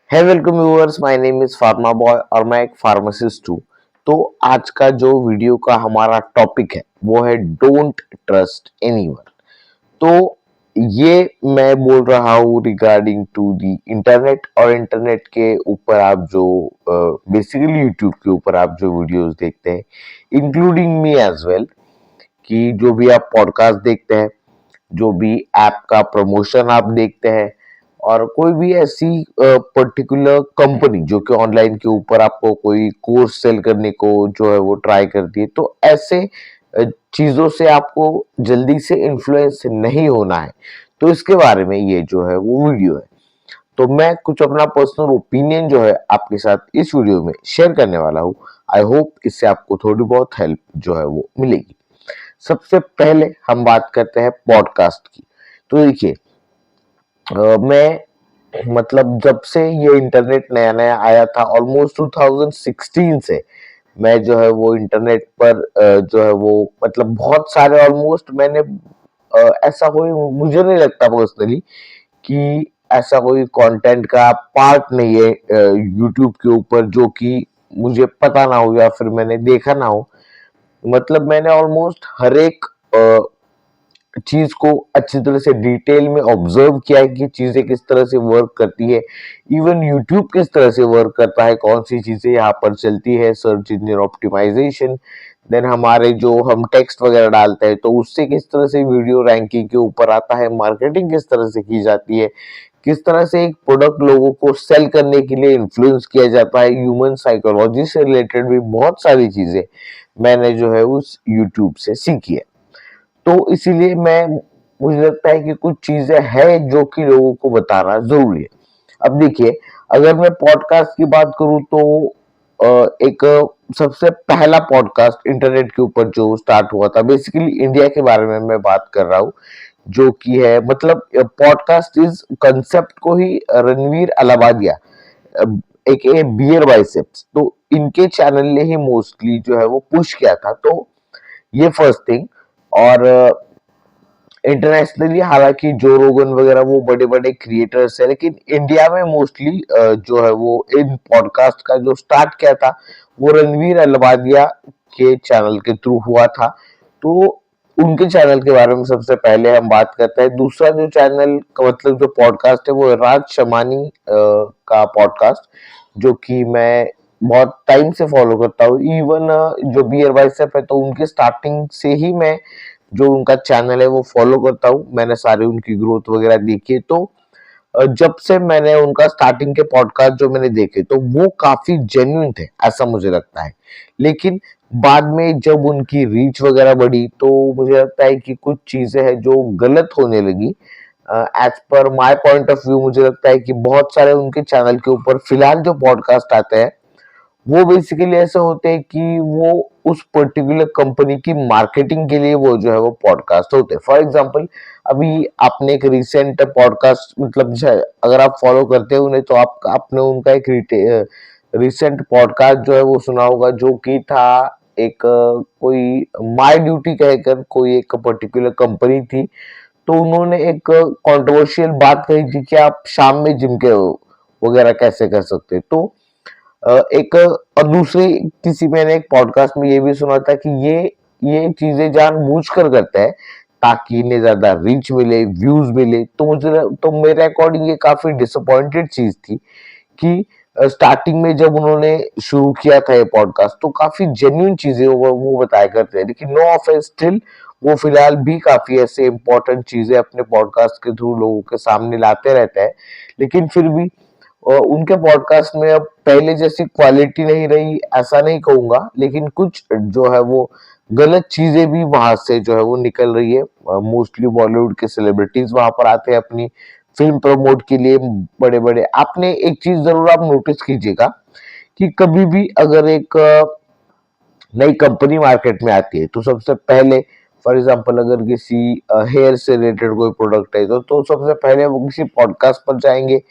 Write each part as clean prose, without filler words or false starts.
है welcome viewers, my name is pharma boy और मैं एक फार्मासिस्ट हूँ। तो आज का जो वीडियो का हमारा टॉपिक है वो है डोंट ट्रस्ट एनीवन। तो ये मैं बोल रहा हूँ रिगार्डिंग टू दी इंटरनेट और इंटरनेट के ऊपर आप जो बेसिकली यूट्यूब के ऊपर आप जो वीडियोस देखते हैं, इंक्लूडिंग मी एज वेल, कि जो भी आप पॉडकास्ट देखते हैं, जो भी ऐप का प्रमोशन आप देखते हैं और कोई भी ऐसी पर्टिकुलर कंपनी जो कि ऑनलाइन के ऊपर आपको कोई कोर्स सेल करने को जो है वो ट्राई करती है, तो ऐसे चीजों से आपको जल्दी से इन्फ्लुएंस नहीं होना है। तो इसके बारे में ये जो है वो वीडियो है। तो मैं कुछ अपना पर्सनल ओपिनियन जो है आपके साथ इस वीडियो में शेयर करने वाला हूँ। आई होप इससे आपको थोड़ी बहुत हेल्प जो है वो मिलेगी। सबसे पहले हम बात करते हैं पॉडकास्ट की। तो देखिए, मैं मतलब जब से ये इंटरनेट नया नया आया था ऑलमोस्ट 2016 से मैं जो है वो इंटरनेट पर जो है वो मतलब बहुत सारे ऑलमोस्ट मैंने ऐसा कोई मुझे नहीं लगता पर्सनली कि ऐसा कोई कंटेंट का पार्ट नहीं है यूट्यूब के ऊपर जो कि मुझे पता ना हो या फिर मैंने देखा ना हो। मतलब मैंने ऑलमोस्ट हर एक चीज को अच्छी तरह से डिटेल में ऑब्जर्व किया है कि चीजें किस तरह से वर्क करती है। इवन यूट्यूब किस तरह से वर्क करता है, कौन सी चीजें यहाँ पर चलती है, सर्च इंजन ऑप्टिमाइजेशन, देन हमारे जो हम टेक्स्ट वगैरह डालते हैं तो उससे किस तरह से वीडियो रैंकिंग के ऊपर आता है, मार्केटिंग किस तरह से की जाती है, किस तरह से एक प्रोडक्ट लोगों को सेल करने के लिए इन्फ्लुएंस किया जाता है, ह्यूमन साइकोलॉजी से रिलेटेड भी बहुत सारी चीजें मैंने जो है उस यूट्यूब से सीखी है। तो इसीलिए मैं मुझे लगता है कि कुछ चीजें हैं जो कि लोगों को बताना जरूरी है। अब देखिए, अगर मैं पॉडकास्ट की बात करूं तो एक सबसे पहला पॉडकास्ट इंटरनेट के ऊपर जो स्टार्ट हुआ था, बेसिकली इंडिया के बारे में मैं बात कर रहा हूँ, जो कि है मतलब पॉडकास्ट इस कंसेप्ट को ही रणवीर अलाहाबादिया, अ, एक बियर बाइसेप्स, तो इनके चैनल ने ही मोस्टली जो है वो पुश किया था। तो ये फर्स्ट थिंग। और इंटरनेशनली हालांकि जो रोगन वगैरह वो बड़े बड़े क्रिएटर्स है, लेकिन इंडिया में मोस्टली जो है वो इन पॉडकास्ट का जो स्टार्ट किया था वो रणवीर अलवादिया के चैनल के थ्रू हुआ था। तो उनके चैनल के बारे में सबसे पहले हम बात करते हैं। दूसरा जो चैनल का मतलब जो पॉडकास्ट है वो है राज शमानी का पॉडकास्ट, जो कि मैं बहुत टाइम से फॉलो करता हूँ। इवन जो बियर बाइसेप है तो उनके स्टार्टिंग से ही मैं जो उनका चैनल है वो फॉलो करता हूँ। मैंने सारी उनकी ग्रोथ वगैरह देखी है। तो जब से मैंने उनका स्टार्टिंग के पॉडकास्ट जो मैंने देखे तो वो काफी जेन्युइन थे, ऐसा मुझे लगता है। लेकिन बाद में जब उनकी रीच वगैरह बढ़ी तो मुझे लगता है कि कुछ चीजें हैं जो गलत होने लगी। As per my point of view मुझे लगता है कि बहुत सारे उनके चैनल के ऊपर फिलहाल जो पॉडकास्ट आते हैं वो बेसिकली ऐसे होते हैं कि वो उस पर्टिकुलर कंपनी की मार्केटिंग के लिए वो जो है वो पॉडकास्ट होते हैं। फॉर एग्जांपल, अभी आपने एक रिसेंट पॉडकास्ट मतलब अगर आप फॉलो करते हो उन्हें तो आप आपने उनका एक रिसेंट पॉडकास्ट जो है वो सुना होगा, जो कि था एक कोई माय ड्यूटी कहकर कोई एक पर्टिकुलर कंपनी थी। तो उन्होंने एक कंट्रोवर्शियल बात कही थी कि आप शाम में जिम के वगैरह कैसे कर सकते हैं। तो एक और दूसरी किसी मैंने एक पॉडकास्ट में ये भी सुना था कि ये चीजें जानबूझकर करते हैं ताकि इन्हें ज्यादा रीच मिले, व्यूज मिले। तो तो मेरे अकॉर्डिंग ये काफी डिसअपॉइंटेड चीज थी कि स्टार्टिंग में जब उन्होंने शुरू किया था ये पॉडकास्ट तो काफी जेन्युइन चीजें वो बताया करते हैं, लेकिन नो ऑफेंस स्टिल वो फिलहाल भी काफी ऐसे इंपॉर्टेंट चीजें अपने पॉडकास्ट के थ्रू लोगों के सामने लाते रहते हैं। लेकिन फिर भी उनके पॉडकास्ट में अब पहले जैसी क्वालिटी नहीं रही, ऐसा नहीं कहूंगा, लेकिन कुछ जो है वो गलत चीजें भी वहां से जो है वो निकल रही है। मोस्टली बॉलीवुड के सेलिब्रिटीज वहां पर आते हैं अपनी फिल्म प्रमोट के लिए। बड़े बड़े आपने एक चीज जरूर आप नोटिस कीजिएगा कि कभी भी अगर एक नई कंपनी मार्केट में आती है तो सबसे पहले, फॉर एग्जांपल अगर किसी हेयर से रिलेटेड कोई प्रोडक्ट है तो सबसे पहले वो किसी पॉडकास्ट पर जाएंगे,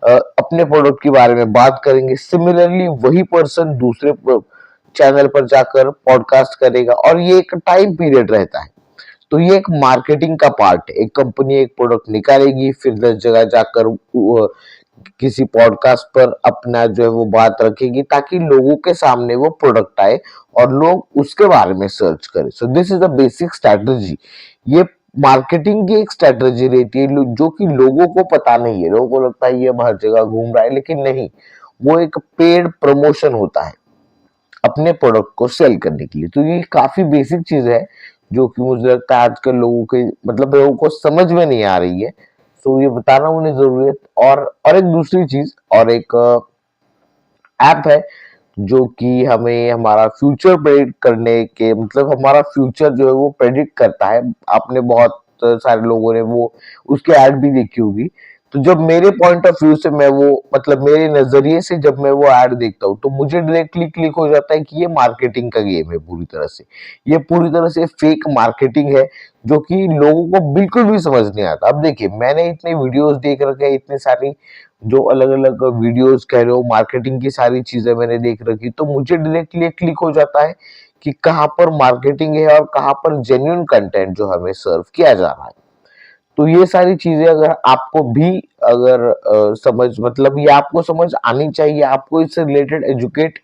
अपने प्रोडक्ट के बारे में बात करेंगे। सिमिलरली वही पर्सन दूसरे चैनल पर जाकर पॉडकास्ट करेगा और ये एक टाइम पीरियड रहता है। तो ये एक मार्केटिंग का पार्ट है। एक कंपनी एक प्रोडक्ट निकालेगी, फिर 10 जगह जाकर किसी पॉडकास्ट पर अपना जो है वो बात रखेगी ताकि लोगों के सामने वो प्रोडक्ट आए और लोग उसके बारे में सर्च करें। So this is the basic strategy. ये मार्केटिंग की एक स्ट्रैटेजी रहती है जो कि लोगों को पता नहीं है। लोगों को लगता है ये हर जगह घूम रहा है, लेकिन नहीं, वो एक पेड प्रमोशन होता है अपने प्रोडक्ट को सेल करने के लिए। तो ये काफी बेसिक चीज है जो कि मुझे लगता है आजकल लोगों के मतलब लोगों को समझ में नहीं आ रही है। सो ये बताना उन्हें जरूरी है। और एक दूसरी चीज और एक ऐप है जो कि हमें हमारा फ्यूचर प्रेडिक्ट करने के मतलब हमारा फ्यूचर जो है वो प्रेडिक्ट करता है। आपने बहुत सारे लोगों ने वो उसकी ऐड भी देखी होगी। तो जब मेरे पॉइंट ऑफ व्यू से मैं वो मतलब मेरे नजरिए से जब मैं वो ऐड देखता हूँ तो मुझे डायरेक्टली क्लिक हो जाता है कि ये मार्केटिंग का गेम है पूरी तरह से। ये पूरी तरह से फेक मार्केटिंग है जो कि लोगों को बिल्कुल भी समझ नहीं आता। अब देखिए, मैंने इतने वीडियोस देख रखे हैं, इतनी सारी जो अलग-अलग वीडियोस कह रहे हो, मार्केटिंग की सारी चीजें मैंने देख रखी, तो मुझे डायरेक्टली क्लिक हो जाता है कि कहाँ पर मार्केटिंग है और कहाँ पर जेन्युइन कंटेंट जो हमें सर्व किया जा रहा है। तो ये सारी चीजें अगर आपको भी अगर समझ मतलब ये आपको समझ आनी चाहिए, आपको इससे रिलेटेड एजुकेट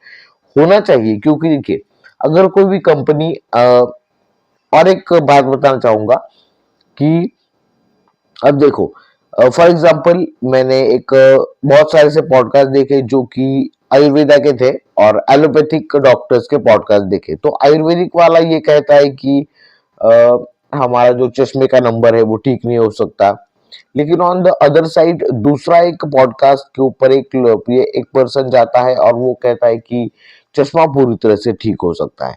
होना चाहिए। क्योंकि देखिए, अगर कोई भी कंपनी और एक बात बताना चाहूंगा कि अब देखो, फॉर एग्जाम्पल मैंने एक बहुत सारे से पॉडकास्ट देखे जो कि आयुर्वेदा के थे और एलोपैथिक डॉक्टर्स के पॉडकास्ट देखे। तो आयुर्वेदिक वाला ये कहता है कि अ, हमारा जो चश्मे का नंबर है वो ठीक नहीं हो सकता। लेकिन ऑन द अदर साइड दूसरा एक पॉडकास्ट के ऊपर ये एक पर्सन जाता है और वो कहता है कि चश्मा पूरी तरह से ठीक हो सकता है।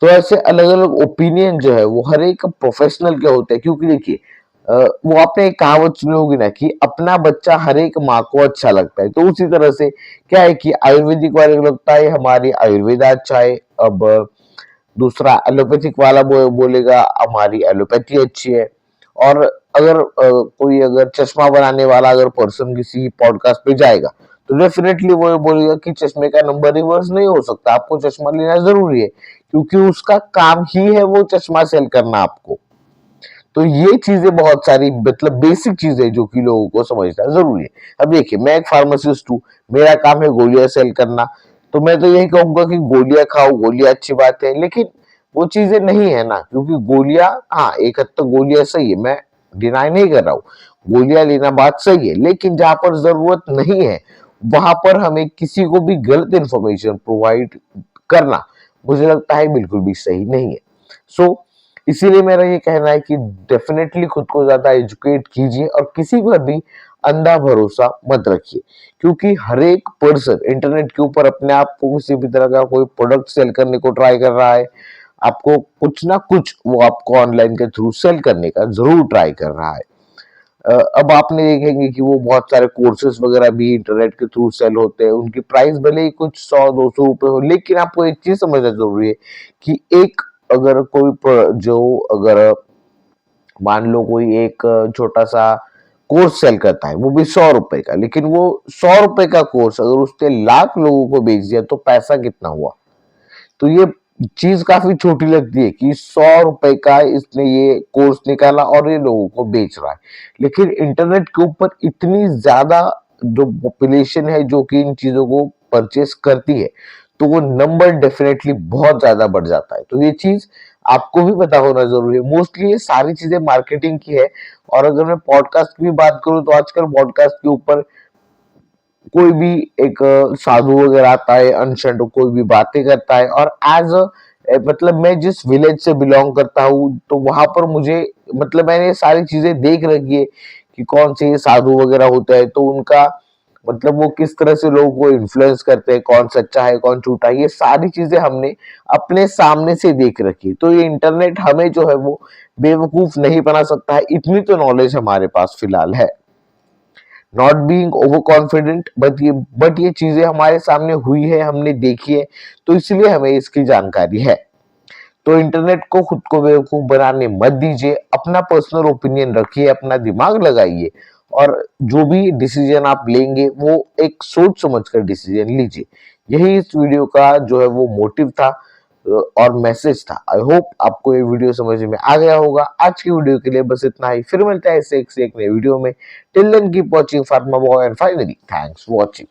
तो ऐसे अलग अलग ओपिनियन जो है वो हर एक प्रोफेशनल के होते हैं। क्योंकि देखिए, वो आपने एक कहावत सुनी होगी ना कि अपना बच्चा हर एक माँ को अच्छा लगता है। तो उसी तरह से क्या है कि आयुर्वेदिक वाले को लगता है हमारी आयुर्वेदा अच्छा है। अब दूसरा एलोपैथिक वाला बोलेगा हमारी एलोपैथी अच्छी है। और अगर कोई अगर चश्मा बनाने वाला अगर पर्सन किसी पॉडकास्ट पे जाएगा तो डेफिनेटली वो ये बोलेगा कि चश्मे का नंबर रिवर्स नहीं हो सकता, आपको चश्मा लेना जरूरी है, क्योंकि उसका काम ही है वो चश्मा सेल करना आपको। तो ये चीजें बहुत सारी मतलब बेसिक चीजें जो कि लोगों को समझना जरूरी है। अब देखिए, मैं एक फार्मासिस्ट हूँ, मेरा काम है गोलियां सेल करना। तो मैं तो यही कहूंगा कि गोलियां खाओ, गोलियां अच्छी बात है, लेकिन वो चीजें नहीं है ना। क्योंकि गोलियां, हाँ एक हद तक गोलियां सही है, मैं डिनाई नहीं कर रहा हूँ, गोलियां लेना बात सही है, लेकिन जहां पर जरूरत नहीं है वहां पर हमें किसी को भी गलत इंफॉर्मेशन प्रोवाइड करना मुझे लगता है बिल्कुल भी सही नहीं है। सो इसीलिए मेरा ये कहना है कि डेफिनेटली खुद को ज्यादा एजुकेट कीजिए और किसी पर भी अंधा भरोसा मत रखिए। क्योंकि हर एक पर्सन इंटरनेट के ऊपर अपने आप को किसी भी तरह का कोई प्रोडक्ट सेल करने को ट्राई कर रहा है। आपको कुछ ना कुछ वो आपको ऑनलाइन के थ्रू सेल करने का जरूर ट्राई कर रहा है। अब आपने देखेंगे कि वो बहुत सारे कोर्सेज वगैरह भी इंटरनेट के थ्रू सेल होते हैं। उनकी प्राइस भले ही कुछ 100-200 रुपए हो, लेकिन आपको एक चीज समझना जरूरी है कि एक अगर कोई जो अगर मान लो कोई एक छोटा सा कोर्स सेल करता है वो भी 100 रुपए का, लेकिन वो 100 रुपए का कोर्स अगर उसने लाख लोगों को बेच दिया तो पैसा कितना हुआ। तो ये चीज काफी छोटी लगती है कि 100 रुपए का इसने ये कोर्स निकाला और ये लोगों को बेच रहा है। लेकिन इंटरनेट के ऊपर इतनी ज्यादा जो पॉपुलेशन है जो कि इन चीजों को परचेस करती है, तो वो नंबर डेफिनेटली बहुत ज्यादा बढ़ जाता है। तो ये चीज आपको भी पता होना जरूरी है। मोस्टली ये सारी चीजें मार्केटिंग की है। और अगर मैं पॉडकास्ट की भी बात करूं तो आजकल पॉडकास्ट के ऊपर कोई भी एक साधु वगैरह आता है, अनशन कोई भी बातें करता है। और एज मतलब मैं जिस विलेज से बिलोंग करता हूँ तो वहां पर मुझे मतलब मैंने ये सारी चीजें देख रखी है कि कौन से ये साधु वगैरह होता है, तो उनका मतलब वो किस तरह से लोगों को इन्फ्लुएंस करते हैं, कौन सच्चा है कौन झूठा है, ये सारी चीजें हमने अपने सामने से देख रखी है। तो ये इंटरनेट हमें जो है वो बेवकूफ नहीं बना सकता है, इतनी तो नॉलेज हमारे पास फिलहाल है। Not being over confident, but ये चीजें हमारे सामने हुई है, हमने देखी है, तो इसलिए हमें इसकी जानकारी है। तो इंटरनेट को खुद को बेवकूफ बनाने मत दीजिए, अपना पर्सनल ओपिनियन रखिए, अपना दिमाग लगाइए और जो भी डिसीजन आप लेंगे वो एक सोच समझ कर डिसीजन लीजिए। यही इस वीडियो का जो है वो मोटिव था। और मैसेज था। आई होप आपको ये वीडियो समझ में आ गया होगा। आज की वीडियो के लिए बस इतना ही, फिर मिलते हैं ऐसे एक नई वीडियो में। Till then keep watching pharma boy and finally thanks for watching.